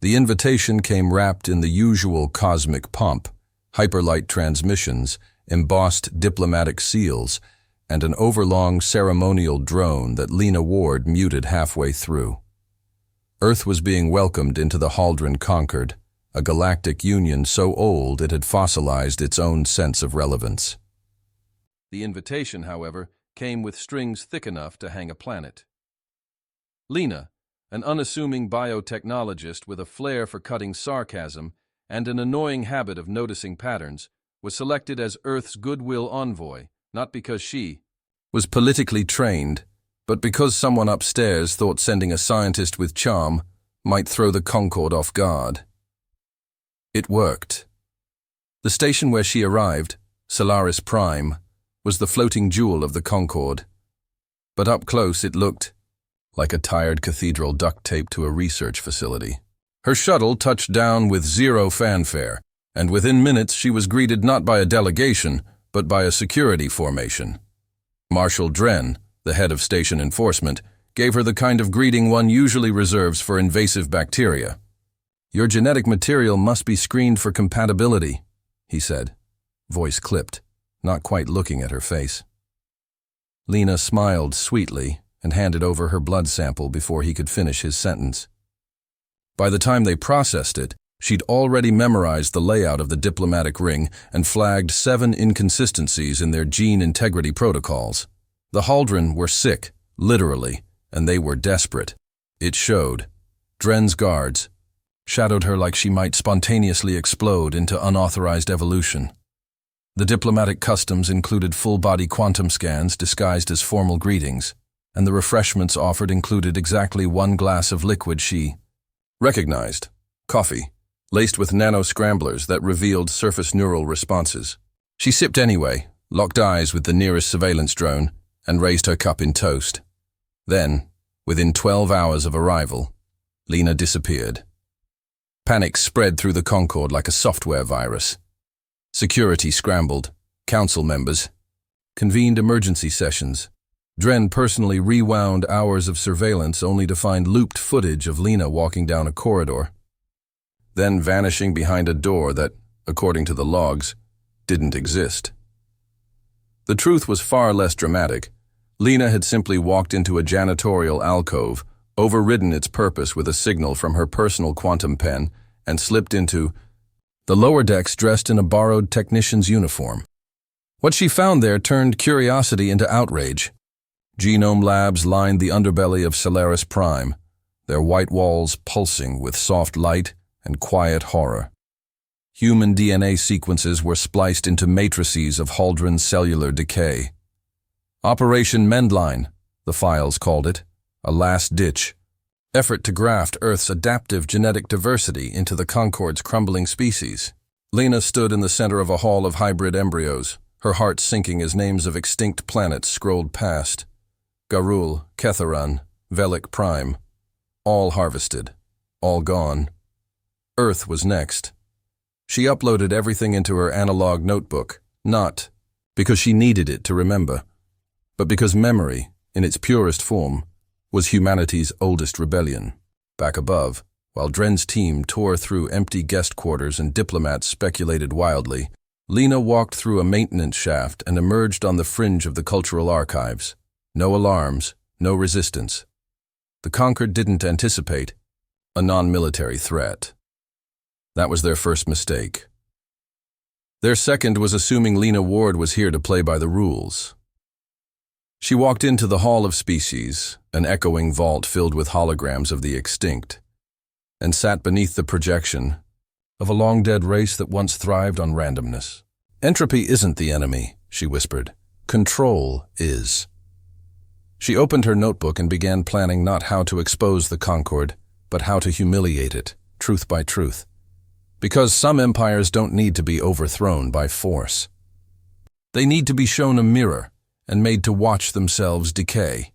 The invitation came wrapped in the usual cosmic pomp, hyperlight transmissions, embossed diplomatic seals, and an overlong ceremonial drone that Lena Ward muted halfway through. Earth was being welcomed into the Haldren Conquered, a galactic union so old it had fossilized its own sense of relevance. The invitation, however, came with strings thick enough to hang a planet. Lena, an unassuming biotechnologist with a flair for cutting sarcasm and an annoying habit of noticing patterns, was selected as Earth's goodwill envoy, not because she was politically trained, but because someone upstairs thought sending a scientist with charm might throw the Concord off guard. It worked. The station where she arrived, Solaris Prime, was the floating jewel of the Concord, but up close it looked like a tired cathedral duct taped to a research facility. Her shuttle touched down with zero fanfare, and within minutes she was greeted not by a delegation, but by a security formation. Marshal Dren, the head of station enforcement, gave her the kind of greeting one usually reserves for invasive bacteria. "Your genetic material must be screened for compatibility," he said, voice clipped, not quite looking at her face. Lena smiled sweetly and handed over her blood sample before he could finish his sentence. By the time they processed it, she'd already memorized the layout of the diplomatic ring and flagged 7 inconsistencies in their gene integrity protocols. The Haldren were sick, literally, and they were desperate. It showed. Dren's guards shadowed her like she might spontaneously explode into unauthorized evolution. The diplomatic customs included full-body quantum scans disguised as formal greetings, and the refreshments offered included exactly 1 glass of liquid she recognized: coffee, laced with nano-scramblers that revealed surface neural responses. She sipped anyway, locked eyes with the nearest surveillance drone, and raised her cup in toast. Then, within 12 hours of arrival, Lena disappeared. Panic spread through the Concord like a software virus. Security scrambled, council members convened emergency sessions. Dren personally rewound hours of surveillance only to find looped footage of Lena walking down a corridor, then vanishing behind a door that, according to the logs, didn't exist. The truth was far less dramatic. Lena had simply walked into a janitorial alcove, overridden its purpose with a signal from her personal quantum pen, and slipped into the lower decks dressed in a borrowed technician's uniform. What she found there turned curiosity into outrage. Genome labs lined the underbelly of Solaris Prime, their white walls pulsing with soft light and quiet horror. Human DNA sequences were spliced into matrices of Haldren cellular decay. Operation Mendline, the files called it, a last-ditch effort to graft Earth's adaptive genetic diversity into the Concord's crumbling species. Lena stood in the center of a hall of hybrid embryos, her heart sinking as names of extinct planets scrolled past. Garul, Ketharan, Velik Prime, all harvested, all gone. Earth was next. She uploaded everything into her analog notebook, not because she needed it to remember, but because memory, in its purest form, was humanity's oldest rebellion. Back above, while Dren's team tore through empty guest quarters and diplomats speculated wildly, Lena walked through a maintenance shaft and emerged on the fringe of the cultural archives. No alarms, no resistance. The Conquered didn't anticipate a non-military threat. That was their first mistake. Their second was assuming Lena Ward was here to play by the rules. She walked into the Hall of Species, an echoing vault filled with holograms of the extinct, and sat beneath the projection of a long-dead race that once thrived on randomness. "Entropy isn't the enemy," she whispered. "Control is." She opened her notebook and began planning not how to expose the Concord, but how to humiliate it, truth by truth. Because some empires don't need to be overthrown by force. They need to be shown a mirror and made to watch themselves decay.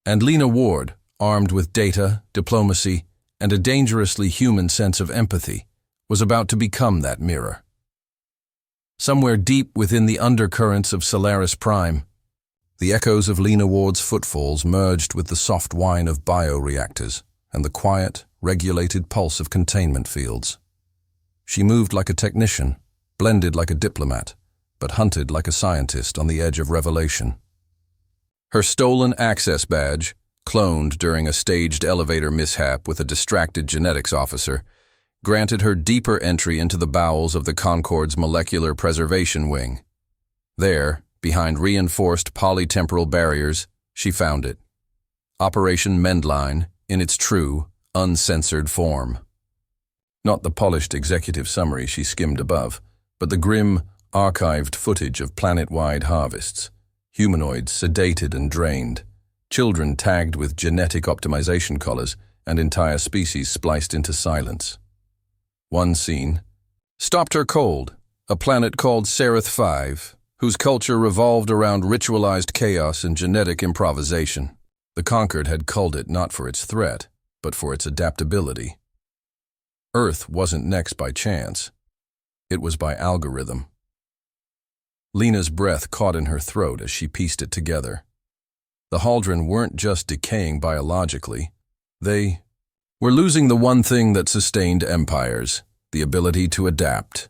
And Lena Ward, armed with data, diplomacy, and a dangerously human sense of empathy, was about to become that mirror. Somewhere deep within the undercurrents of Solaris Prime, the echoes of Lena Ward's footfalls merged with the soft whine of bioreactors and the quiet, regulated pulse of containment fields. She moved like a technician, blended like a diplomat, but hunted like a scientist on the edge of revelation. Her stolen access badge, cloned during a staged elevator mishap with a distracted genetics officer, granted her deeper entry into the bowels of the Concorde's molecular preservation wing. There, behind reinforced polytemporal barriers, she found it. Operation Mendline, in its true, uncensored form. Not the polished executive summary she skimmed above, but the grim, archived footage of planet-wide harvests. Humanoids sedated and drained, children tagged with genetic optimization collars, and entire species spliced into silence. One scene stopped her cold, a planet called Seraph 5, whose culture revolved around ritualized chaos and genetic improvisation. The Conquered had culled it not for its threat, but for its adaptability. Earth wasn't next by chance. It was by algorithm. Lena's breath caught in her throat as she pieced it together. The Haldren weren't just decaying biologically. They were losing the one thing that sustained empires, the ability to adapt.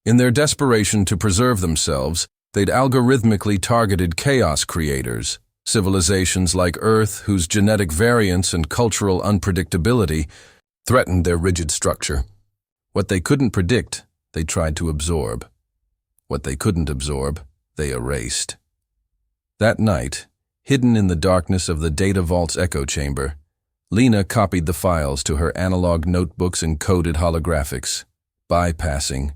In their desperation to preserve themselves, they'd algorithmically targeted chaos creators, civilizations like Earth whose genetic variance and cultural unpredictability threatened their rigid structure. What they couldn't predict, they tried to absorb. What they couldn't absorb, they erased. That night, hidden in the darkness of the data vault's echo chamber, Lena copied the files to her analog notebooks and coded holographics, bypassing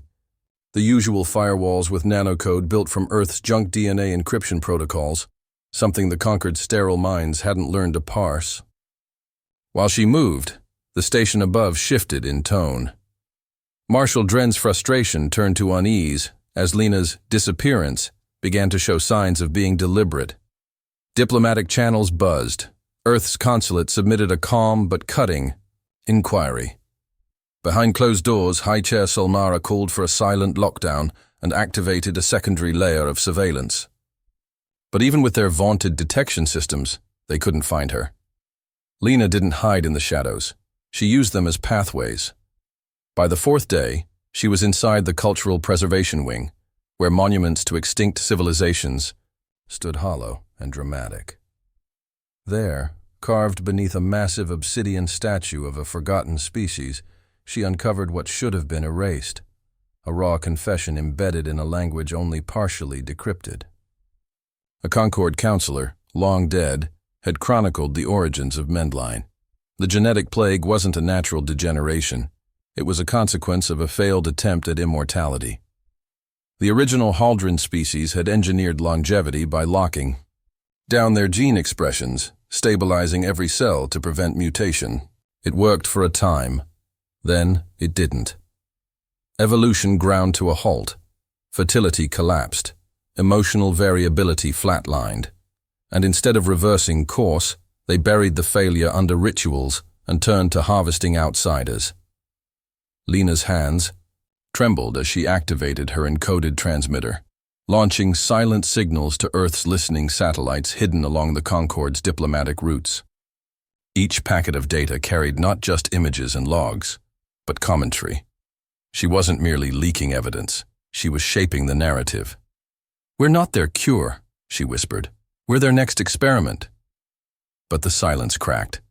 the usual firewalls with nanocode built from Earth's junk DNA encryption protocols, something the Conquered sterile minds hadn't learned to parse. While she moved, the station above shifted in tone. Marshal Dren's frustration turned to unease as Lena's disappearance began to show signs of being deliberate. Diplomatic channels buzzed. Earth's consulate submitted a calm but cutting inquiry. Behind closed doors, High Chair Solmara called for a silent lockdown and activated a secondary layer of surveillance. But even with their vaunted detection systems, they couldn't find her. Lena didn't hide in the shadows. She used them as pathways. By the fourth day, she was inside the Cultural Preservation Wing, where monuments to extinct civilizations stood hollow and dramatic. There, carved beneath a massive obsidian statue of a forgotten species, she uncovered what should have been erased, a raw confession embedded in a language only partially decrypted. A Concorde counselor, long dead, had chronicled the origins of Mendline. The genetic plague wasn't a natural degeneration. It was a consequence of a failed attempt at immortality. The original Haldren species had engineered longevity by locking down their gene expressions, stabilizing every cell to prevent mutation. It worked for a time. Then it didn't. Evolution ground to a halt. Fertility collapsed. Emotional variability flatlined. And instead of reversing course, they buried the failure under rituals and turned to harvesting outsiders. Lena's hands trembled as she activated her encoded transmitter, launching silent signals to Earth's listening satellites hidden along the Concorde's diplomatic routes. Each packet of data carried not just images and logs, but commentary. She wasn't merely leaking evidence, she was shaping the narrative. "We're not their cure," she whispered. "We're their next experiment." But the silence cracked.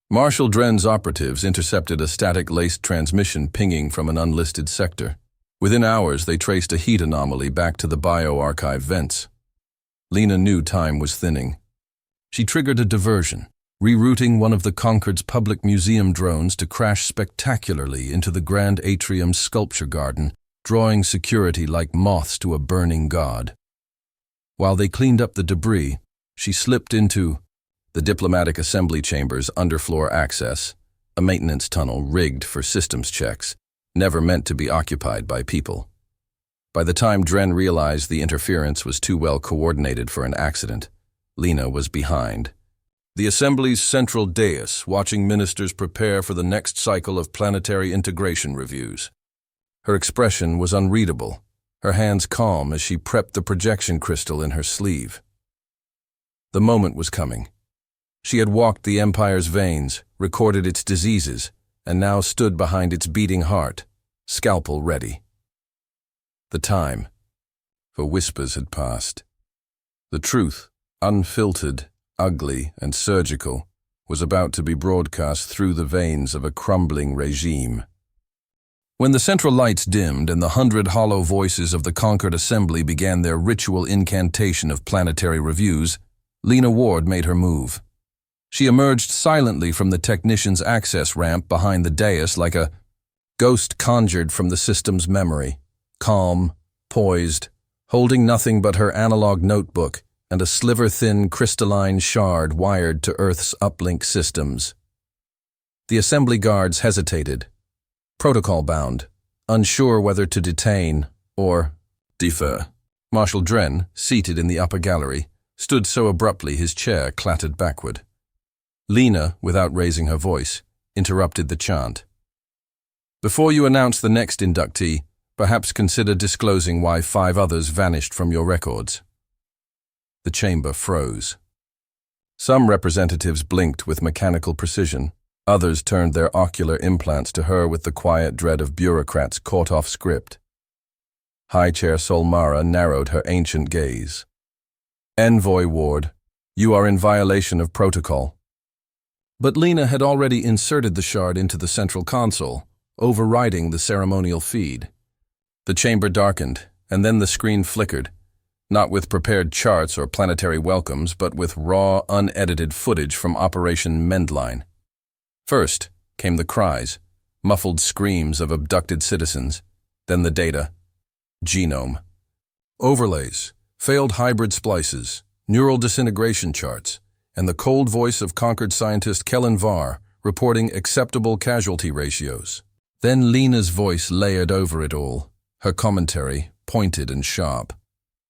Marshal Dren's operatives intercepted a static-laced transmission pinging from an unlisted sector. Within hours, they traced a heat anomaly back to the bioarchive vents. Lena knew time was thinning. She triggered a diversion, rerouting one of the Concorde's public museum drones to crash spectacularly into the Grand Atrium's sculpture garden, drawing security like moths to a burning god. While they cleaned up the debris, she slipped into the diplomatic assembly chamber's underfloor access, a maintenance tunnel rigged for systems checks, never meant to be occupied by people. By the time Dren realized the interference was too well coordinated for an accident, Lena was behind. The assembly's central dais, watching ministers prepare for the next cycle of planetary integration reviews. Her expression was unreadable, her hands calm as she prepped the projection crystal in her sleeve. The moment was coming. She had walked the Empire's veins, recorded its diseases, and now stood behind its beating heart, scalpel ready. The time for whispers had passed. The truth, unfiltered, ugly, and surgical, was about to be broadcast through the veins of a crumbling regime. When the central lights dimmed and the 100 hollow voices of the conquered assembly began their ritual incantation of planetary reviews, Lena Ward made her move. She emerged silently from the technician's access ramp behind the dais like a ghost conjured from the system's memory, calm, poised, holding nothing but her analog notebook and a sliver-thin crystalline shard wired to Earth's uplink systems. The assembly guards hesitated, protocol-bound, unsure whether to detain or defer. Marshal Dren, seated in the upper gallery, stood so abruptly his chair clattered backward. Lena, without raising her voice, interrupted the chant. Before you announce the next inductee, perhaps consider disclosing why 5 others vanished from your records. The chamber froze. Some representatives blinked with mechanical precision. Others turned their ocular implants to her with the quiet dread of bureaucrats caught off script. High Chair Solmara narrowed her ancient gaze. Envoy Ward, you are in violation of protocol. But Lena had already inserted the shard into the central console, overriding the ceremonial feed. The chamber darkened, and then the screen flickered, not with prepared charts or planetary welcomes, but with raw, unedited footage from Operation Mendline. First came the cries, muffled screams of abducted citizens, then the data. Genome. Overlays, failed hybrid splices, neural disintegration charts, and the cold voice of conquered scientist Kellen Varr reporting acceptable casualty ratios. Then Lena's voice layered over it all, her commentary pointed and sharp.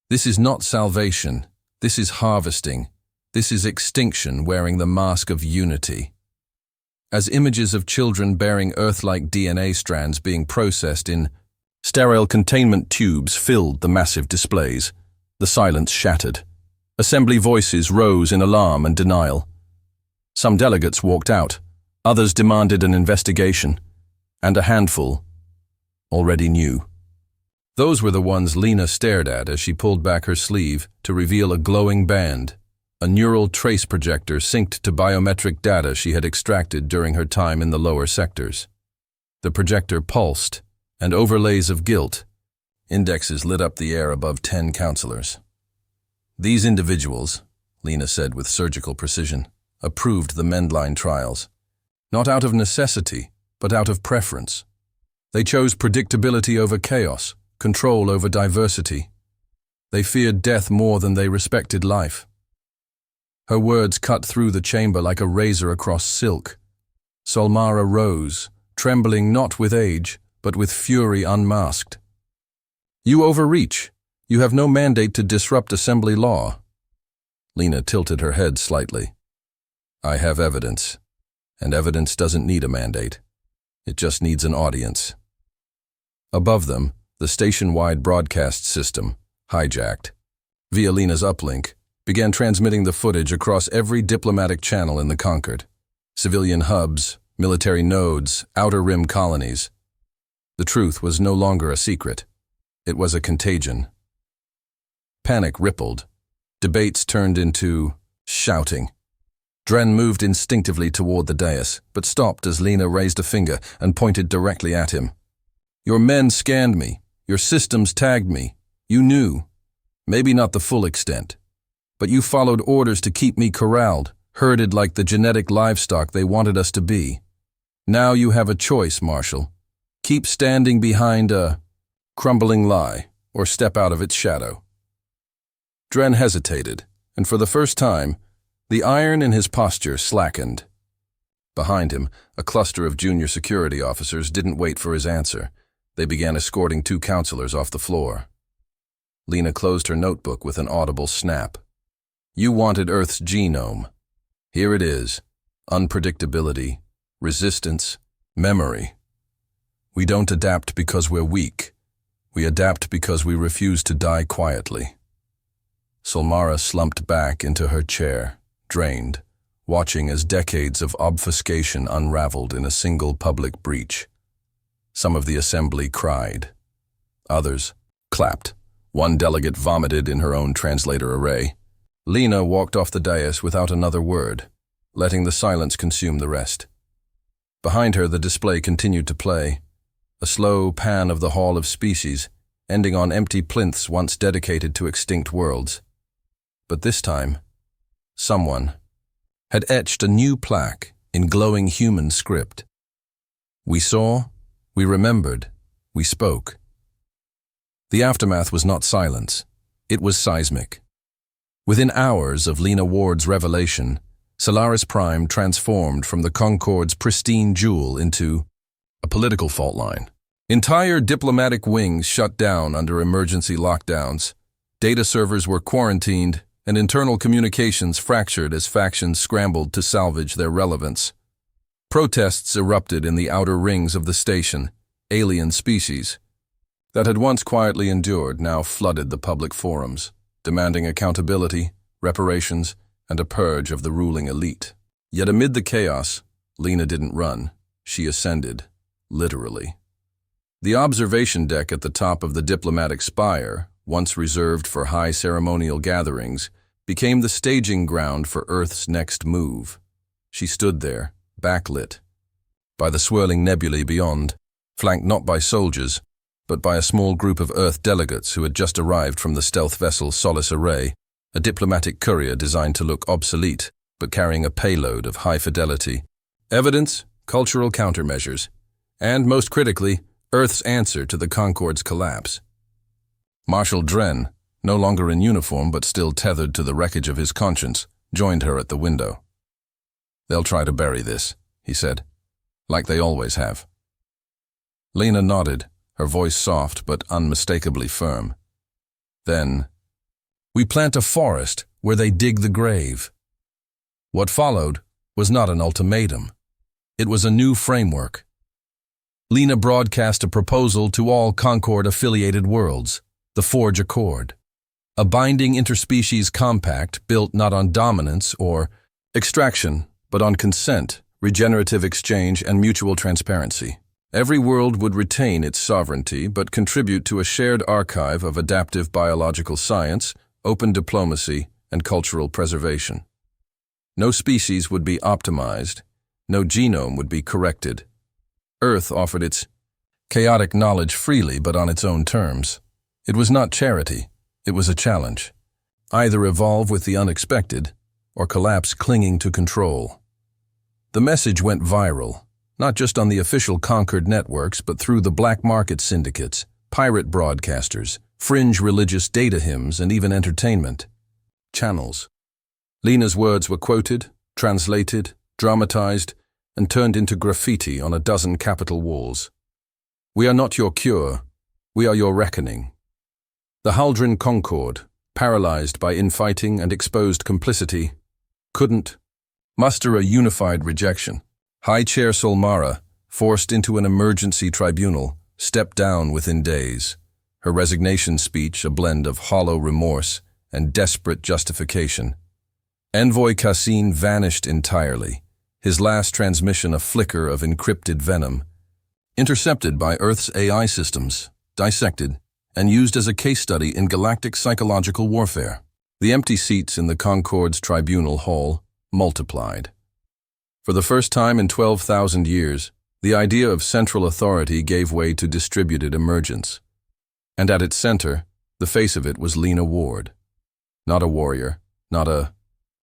This is not salvation. This is harvesting. This is extinction wearing the mask of unity. As images of children bearing Earth-like DNA strands being processed in sterile containment tubes filled the massive displays, the silence shattered. Assembly voices rose in alarm and denial. Some delegates walked out, others demanded an investigation, and a handful already knew. Those were the ones Lena stared at as she pulled back her sleeve to reveal a glowing band, a neural trace projector synced to biometric data she had extracted during her time in the lower sectors. The projector pulsed, and overlays of guilt, indexes lit up the air above 10 counselors. These individuals, Lena said with surgical precision, approved the Mendline trials, not out of necessity, but out of preference. They chose predictability over chaos, control over diversity. They feared death more than they respected life. Her words cut through the chamber like a razor across silk. Solmara rose, trembling not with age, but with fury unmasked. You overreach. You have no mandate to disrupt assembly law. Lena tilted her head slightly. I have evidence, and evidence doesn't need a mandate. It just needs an audience. Above them, the station-wide broadcast system, hijacked, via Lena's uplink, began transmitting the footage across every diplomatic channel in the Conquered. Civilian hubs, military nodes, outer rim colonies. The truth was no longer a secret. It was a contagion. Panic rippled. Debates turned into shouting. Dren moved instinctively toward the dais, but stopped as Lena raised a finger and pointed directly at him. Your men scanned me. Your systems tagged me. You knew. Maybe not the full extent. But you followed orders to keep me corralled, herded like the genetic livestock they wanted us to be. Now you have a choice, Marshal. Keep standing behind a crumbling lie, or step out of its shadow. Dren hesitated, and for the first time, the iron in his posture slackened. Behind him, a cluster of junior security officers didn't wait for his answer. They began escorting 2 counselors off the floor. Lena closed her notebook with an audible snap. You wanted Earth's genome. Here it is. Unpredictability, resistance, memory. We don't adapt because we're weak. We adapt because we refuse to die quietly. Solmara slumped back into her chair, drained, watching as decades of obfuscation unraveled in a single public breach. Some of the assembly cried. Others clapped. One delegate vomited in her own translator array. Lena walked off the dais without another word, letting the silence consume the rest. Behind her, the display continued to play, a slow pan of the Hall of Species, ending on empty plinths once dedicated to extinct worlds. But this time, someone had etched a new plaque in glowing human script. We saw, we remembered, we spoke. The aftermath was not silence, it was seismic. Within hours of Lena Ward's revelation, Solaris Prime transformed from the Concorde's pristine jewel into a political fault line. Entire diplomatic wings shut down under emergency lockdowns. Data servers were quarantined, and internal communications fractured as factions scrambled to salvage their relevance. Protests erupted in the outer rings of the station. Alien species that had once quietly endured now flooded the public forums, demanding accountability, reparations, and a purge of the ruling elite. Yet amid the chaos, Lena didn't run. She ascended, literally. The observation deck at the top of the diplomatic spire, once reserved for high ceremonial gatherings, became the staging ground for Earth's next move. She stood there, backlit by the swirling nebulae beyond, flanked not by soldiers, but by a small group of Earth delegates who had just arrived from the stealth vessel Solace Array, a diplomatic courier designed to look obsolete, but carrying a payload of high fidelity. Evidence, cultural countermeasures, and, most critically, Earth's answer to the Concorde's collapse. Marshal Dren, no longer in uniform but still tethered to the wreckage of his conscience, joined her at the window. "They'll try to bury this," he said, "like they always have." Lena nodded, her voice soft but unmistakably firm. Then, "We plant a forest where they dig the grave." What followed was not an ultimatum. It was a new framework. Lena broadcast a proposal to all Concorde-affiliated worlds, the Forge Accord, a binding interspecies compact built not on dominance or extraction, but on consent, regenerative exchange, and mutual transparency. Every world would retain its sovereignty but contribute to a shared archive of adaptive biological science, open diplomacy, and cultural preservation. No species would be optimized, no genome would be corrected. Earth offered its chaotic knowledge freely but on its own terms. It was not charity, it was a challenge. Either evolve with the unexpected, or collapse clinging to control. The message went viral, not just on the official Concorde networks, but through the black market syndicates, pirate broadcasters, fringe religious data hymns, and even entertainment channels. Lena's words were quoted, translated, dramatized, and turned into graffiti on a dozen capital walls. "We are not your cure, we are your reckoning." The Haldren Concorde, paralyzed by infighting and exposed complicity, couldn't muster a unified rejection. High Chair Solmara, forced into an emergency tribunal, stepped down within days, her resignation speech a blend of hollow remorse and desperate justification. Envoy Cassine vanished entirely, his last transmission a flicker of encrypted venom, intercepted by Earth's AI systems, dissected, and used as a case study in galactic psychological warfare. The empty seats in the Concorde's tribunal hall multiplied. For the first time in 12,000 years, the idea of central authority gave way to distributed emergence. And at its center, the face of it was Lena Ward. Not a warrior, not a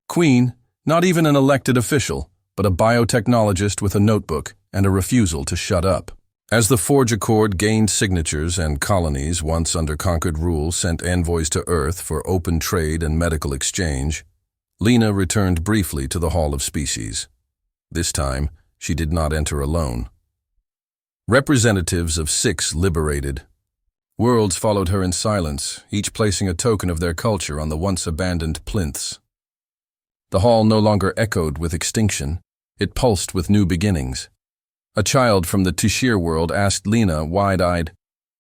queen, not even an elected official, but a biotechnologist with a notebook and a refusal to shut up. As the Forge Accord gained signatures and colonies once under Concorde rule sent envoys to Earth for open trade and medical exchange, Lena returned briefly to the Hall of Species. This time, she did not enter alone. Representatives of 6 liberated worlds followed her in silence, each placing a token of their culture on the once-abandoned plinths. The hall no longer echoed with extinction, it pulsed with new beginnings. A child from the Tushir world asked Lena, wide-eyed,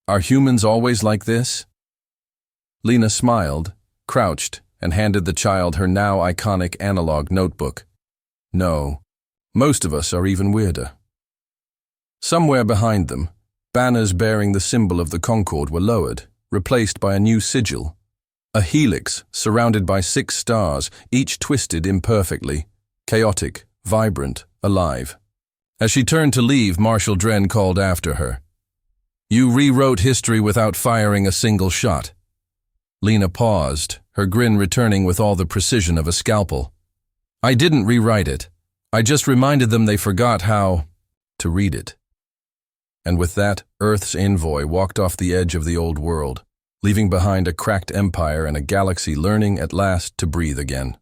"Are humans always like this?" Lena smiled, crouched, and handed the child her now iconic analog notebook. No, most of us are even weirder. Somewhere behind them, banners bearing the symbol of the Concord were lowered, replaced by a new sigil. A helix surrounded by 6 stars, each twisted imperfectly, chaotic, vibrant, alive. As she turned to leave, Marshal Dren called after her. "You rewrote history without firing a single shot." Lena paused, her grin returning with all the precision of a scalpel. "I didn't rewrite it. I just reminded them they forgot how to read it." And with that, Earth's envoy walked off the edge of the old world, leaving behind a cracked empire and a galaxy learning at last to breathe again.